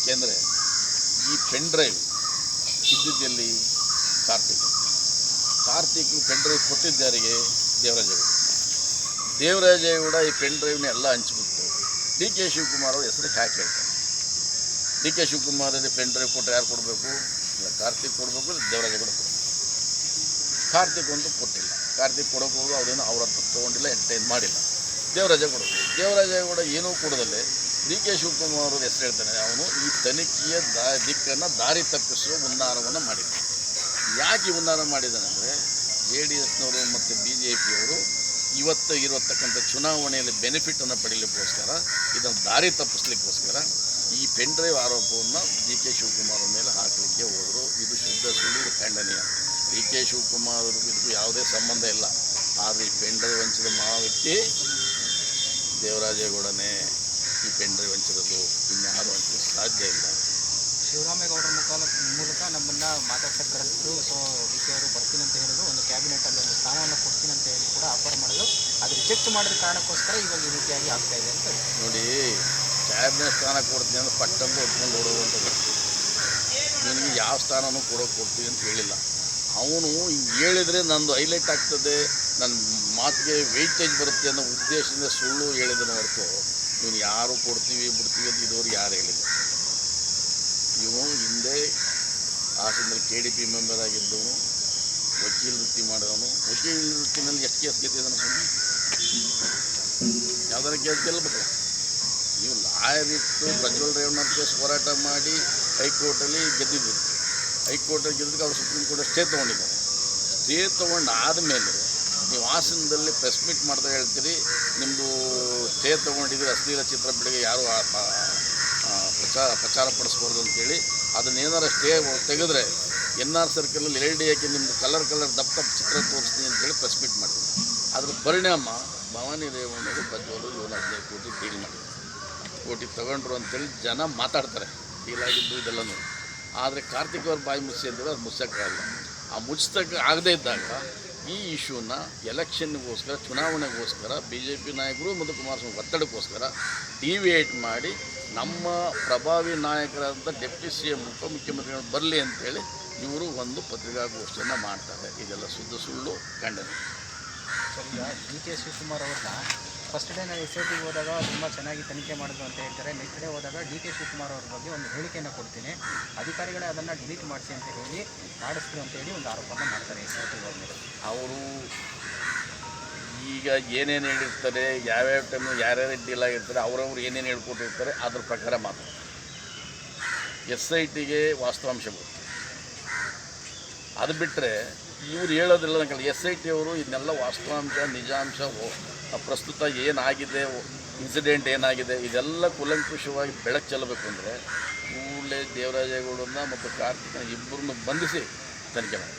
ಏಕೆಂದರೆ ಈ pen drive ಇದ್ದಿದ್ದಲ್ಲಿ ಕಾರ್ತಿಕ್ ಪೆನ್ ಡ್ರೈವ್ ಕೊಟ್ಟಿದ್ದಾರಿಗೆ ದೇವರಾಜೇಗೌಡ ಈ ಪೆನ್ ಡ್ರೈವ್ನ ಎಲ್ಲ ಹಂಚಿಬಿಟ್ಟು ಡಿ ಕೆ ಶಿವಕುಮಾರ್ ಅವ್ರ ಹೆಸರು ಹ್ಯಾಕ್ ಹೇಳ್ತಾರೆ. ಡಿ ಕೆ ಶಿವಕುಮಾರಿಗೆ ಪೆನ್ ಡ್ರೈವ್ ಕೊಟ್ಟರೆ ಯಾರು ಕೊಡಬೇಕು? ಇಲ್ಲ ಕಾರ್ತಿಕ್ ಕೊಡಬೇಕು, ದೇವರಾಜೇಗೌಡ ಕೊಡಬೇಕು. ಕಾರ್ತಿಕ್ ಒಂದು ಕೊಟ್ಟಿಲ್ಲ. ಕಾರ್ತಿಕ್ ಕೊಡೋಕೆ ಹೋಗಿ ಅವ್ರೇನು ಅವ್ರ ಹತ್ರ ತೊಗೊಂಡಿಲ್ಲ, ಎಂಟರ್ಟೈನ್ ಮಾಡಿಲ್ಲ. ದೇವರಾಜೇಗೌಡ ಏನೂ ಕೊಡೋದಲ್ಲೇ ಡಿ ಕೆ ಶಿವಕುಮಾರ್ ಅವ್ರ ಹೆಸರು ಹೇಳ್ತಾನೆ. ಅವನು ಈ ತನಿಖೆಯ ದಿಕ್ಕನ್ನು ದಾರಿ ತಪ್ಪಿಸುವ ಹುನ್ನಾರವನ್ನು ಮಾಡಿದ್ದಾನೆ. ಯಾಕೆ ಈ ಹುನ್ನಾರ ಮಾಡಿದ್ದಾನೆಂದರೆ JDSನವರು ಮತ್ತು BJPಯವರು ಇವತ್ತು ಇರತಕ್ಕಂಥ ಚುನಾವಣೆಯಲ್ಲಿ ಬೆನಿಫಿಟನ್ನು ಪಡೀಲಿಕ್ಕೋಸ್ಕರ, ಇದನ್ನು ದಾರಿ ತಪ್ಪಿಸ್ಲಿಕ್ಕೋಸ್ಕರ ಈ ಪೆನ್ ಡ್ರೈವ್ ಆರೋಪವನ್ನು ಡಿ ಕೆ ಶಿವಕುಮಾರ್ ಮೇಲೆ ಹಾಕಲಿಕ್ಕೆ ಹೋದರು. ಇದು ಶುದ್ಧ ಸುಳ್ಳು, ಇದು ಖಂಡನೀಯ. ಡಿ ಕೆ ಶಿವಕುಮಾರ್ ಅವ್ರಿಗೂ ಇದಕ್ಕೂ ಯಾವುದೇ ಸಂಬಂಧ ಇಲ್ಲ. ಆದರೆ ಈ ಪೆನ್ ಡ್ರೈವ್ ಹಂಚಿದ ಮಹಾವ್ಯಕ್ತಿ ದೇವರಾಜೇಗೌಡನೇ. ಈ ಪೆನ್ ಡ್ರೈವ್ ಹಂಚಿರೋದು ಇನ್ಯಾರು ಹಂಚಲಿಕ್ಕೆ ಸಾಧ್ಯ ಇಲ್ಲ. ಶಿವರಾಮೇಗೌಡರ ಮೂಲಕ ನಮ್ಮನ್ನು ಮಾತಾಡ್ಸಕ್ಕೆ ಕರೆಸಿದ್ರು. ಸೊ ಡಿ ಕೆ ಅವರು ಬರ್ತೀನಿ ಅಂತ ಹೇಳಿದ್ರು, ಒಂದು ಕ್ಯಾಬಿನೆಟಲ್ಲಿ ಒಂದು ಸ್ಥಾನವನ್ನು ಕೊಡ್ತೀನಿ ಅಂತ ಹೇಳಿ ಕೂಡ ಆಫರ್ ಮಾಡಿದ್ರು. ಅದು ರಿಜೆಕ್ಟ್ ಮಾಡಿದ ಕಾರಣಕ್ಕೋಸ್ಕರ ಇವಾಗ ಈ ರೀತಿಯಾಗಿ ಆಗ್ತಾ ಇದೆ ಅಂತ ನೋಡಿ. ಕ್ಯಾಬಿನೆಟ್ ಸ್ಥಾನ ಕೊಡ್ತೀನಿ ಅಂದರೆ ಪಟ್ಟಂದು ಹೊತ್ಕೊಂಡು ಓಡುವಂಥದ್ದು. ನಿನಗೆ ಯಾವ ಸ್ಥಾನನೂ ಕೊಡ್ತೀವಿ ಅಂತ ಹೇಳಿಲ್ಲ. ಅವನು ಹೇಳಿದರೆ ನಂದು ಹೈಲೈಟ್ ಆಗ್ತದೆ, ನನ್ನ ಮಾತಿಗೆ ವೆಯ್ಟೇಜ್ ಬರುತ್ತೆ ಅನ್ನೋ ಉದ್ದೇಶದಿಂದ ಸುಳ್ಳು ಹೇಳಿದನು ಹೊರತು ಇವನು ಯಾರು ಕೊಡ್ತೀವಿ ಬಿಡ್ತೀವಿ ಅಂತ ಇದುವರೆಗೆ ಯಾರು ಹೇಳಿಲ್ಲ. ಇವನು ಹಿಂದೆ ಹಾಸನದಲ್ಲಿ KDP ಮೆಂಬರ್ ಆಗಿದ್ದವನು, ವಕೀಲ ವೃತ್ತಿ ಮಾಡಿದವನು. ವಕೀಲ ವೃತ್ತಿನಲ್ಲಿ ಎಷ್ಟು ಕೇಸ್ ಗೆದ್ದಿದ್ದಾನೆ? ಯಾವ್ದಾರ ಕೇಸ್ ಗೆಲ್ಲಬೇಕಲ್ಲ. ನೀವು ಲಾಯರ್ ಇಟ್ಟು ಪ್ರಜ್ವಲ್ ರೇವಣ್ಣವ್ರ ಕೇಸ್ ಹೋರಾಟ ಮಾಡಿ ಹೈಕೋರ್ಟಲ್ಲಿ ಗೆದ್ದಿದ್ರು. ಹೈಕೋರ್ಟಲ್ಲಿ ಗೆದ್ದಕ್ಕೆ ಅವರು ಸುಪ್ರೀಂ ಕೋರ್ಟ್ ಸ್ಟೇ ತೊಗೊಂಡಿದ್ದಾರೆ. ಸ್ಟೇ ತೊಗೊಂಡು ಆದಮೇಲೆ ನೀವು ಹಾಸನದಲ್ಲಿ ಪ್ರೆಸ್ ಮೀಟ್ ಮಾಡ್ತಾ ಹೇಳ್ತೀರಿ, ನಿಮ್ಮದು ಸ್ಟೇ ತೊಗೊಂಡಿದ್ದೀರಿ, ಅಶ್ಲೀಲ ಚಿತ್ರ ಬಿಡುಗೆ ಯಾರು ಪ್ರಚಾರ ಪಡಿಸ್ಬಾರ್ದು ಅಂತೇಳಿ ಅದನ್ನೇನಾರು ಸ್ಟೇ ತೆಗೆದ್ರೆ NR ಸರ್ಕಲಲ್ಲಿ LD ಹಾಕಿ ನಿಮ್ಮದು ಕಲರ್ ದಪ್ಪ ಚಿತ್ರ ತೋರಿಸ್ತೀನಿ ಅಂತೇಳಿ ಪ್ರೆಸ್ ಮೀಟ್ ಮಾಡ್ತೀನಿ. ಅದ್ರ ಪರಿಣಾಮ ಭವಾನಿ ರೇವಣ್ಣರು ಪ್ರಜ್ವಲು ಇವನು 15 ಕೋಟಿ ಡೀಲ್ ಮಾಡಿದ್ರು. 10 ಕೋಟಿ ತೊಗೊಂಡ್ರು ಅಂತೇಳಿ ಜನ ಮಾತಾಡ್ತಾರೆ, ಡೀಲ್ ಆಗಿದ್ದು ಇದೆಲ್ಲನೂ. ಆದರೆ ಕಾರ್ತಿಕ್ ಅವ್ರ ಬಾಯಿ ಮುಚ್ಚಿ ಅಂದರೆ ಅದು ಮುಚ್ಚೋಕ್ಕಾಗಲ್ಲ. ಆ ಮುಚ್ಚಕ್ಕೆ ಆಗದೇ ಇದ್ದಾಗ ಈ ಇಶ್ಯೂನ ಎಲೆಕ್ಷನ್ಗೋಸ್ಕರ, ಚುನಾವಣೆಗೋಸ್ಕರ BJP ನಾಯಕರು ಮತ್ತು ಕುಮಾರಸ್ವಾಮಿ ಒತ್ತಡಕ್ಕೋಸ್ಕರ ಡಿವಿಯೇಟ್ ಮಾಡಿ ನಮ್ಮ ಪ್ರಭಾವಿ ನಾಯಕರಾದಂಥ ಡೆಪ್ಟಿ CM ಉಪಮುಖ್ಯಮಂತ್ರಿಗಳು ಬರಲಿ ಅಂತೇಳಿ ಇವರು ಒಂದು ಪತ್ರಿಕಾಗೋಷ್ಠಿಯನ್ನು ಮಾಡ್ತಾರೆ. ಇದೆಲ್ಲ ಸುಳ್ಳು, ಖಂಡನೆ. ಸರ್, ಈಗ ಡಿ ಕೆ ಶಿವಕುಮಾರ್ ಅವ್ರನ್ನ ಫಸ್ಟ್ ಡೇ ನಾನು SITಗೆ ಹೋದಾಗ ತುಂಬ ಚೆನ್ನಾಗಿ ತನಿಖೆ ಮಾಡಿದ್ರು ಅಂತ ಹೇಳ್ತಾರೆ. ನೆಕ್ಸ್ಟ್ ಡೇ ಹೋದಾಗ ಡಿ ಕೆ ಶಿವಕುಮಾರ್ ಅವ್ರ ಬಗ್ಗೆ ಒಂದು ಹೇಳಿಕೆಯನ್ನು ಕೊಡ್ತೀನಿ, ಅಧಿಕಾರಿಗಳೇ ಅದನ್ನು ಡಿಲೀಟ್ ಮಾಡಿಸಿ ಅಂತ ಹೇಳಿ ಮಾಡಿಸ್ತೀವಿ ಅಂತ ಹೇಳಿ ಒಂದು ಆರೋಪವನ್ನು ಮಾಡ್ತಾರೆ SIT ಅವ್ರ ಮೇಲೆ. ಅವರು ಈಗ ಏನೇನು ಹೇಳಿರ್ತಾರೆ, ಯಾವ್ಯಾವ ಟೈಮ್ ಯಾರ್ಯಾರು ಡೀಲ್ ಆಗಿರ್ತಾರೆ, ಅವರವ್ರು ಏನೇನು ಹೇಳ್ಕೊಟ್ಟಿರ್ತಾರೆ ಅದ್ರ ಪ್ರಕಾರ ಮಾತ್ರ SITಗೆ ವಾಸ್ತವಾಂಶ ಗೊತ್ತು. ಅದು ಬಿಟ್ಟರೆ ಇವ್ರು ಹೇಳೋದಿಲ್ಲ. ನಂಗೆ SIT ಅವರು ಇದನ್ನೆಲ್ಲ ವಾಸ್ತವಾಂಶ, ನಿಜಾಂಶ, ಪ್ರಸ್ತುತ ಏನಾಗಿದೆ, ಇನ್ಸಿಡೆಂಟ್ ಏನಾಗಿದೆ, ಇದೆಲ್ಲ ಕೂಲಂಕುಷವಾಗಿ ಬೆಳಕು ಚೆಲ್ಲಬೇಕು ಅಂದರೆ ಕೂಡಲೇ ದೇವರಾಜೇಗೌಡರನ್ನ ಮತ್ತು ಕಾರ್ತಿಕ್ನ ಇಬ್ಬರನ್ನು ಬಂಧಿಸಿ ತನಿಖೆ ಮಾಡಿ.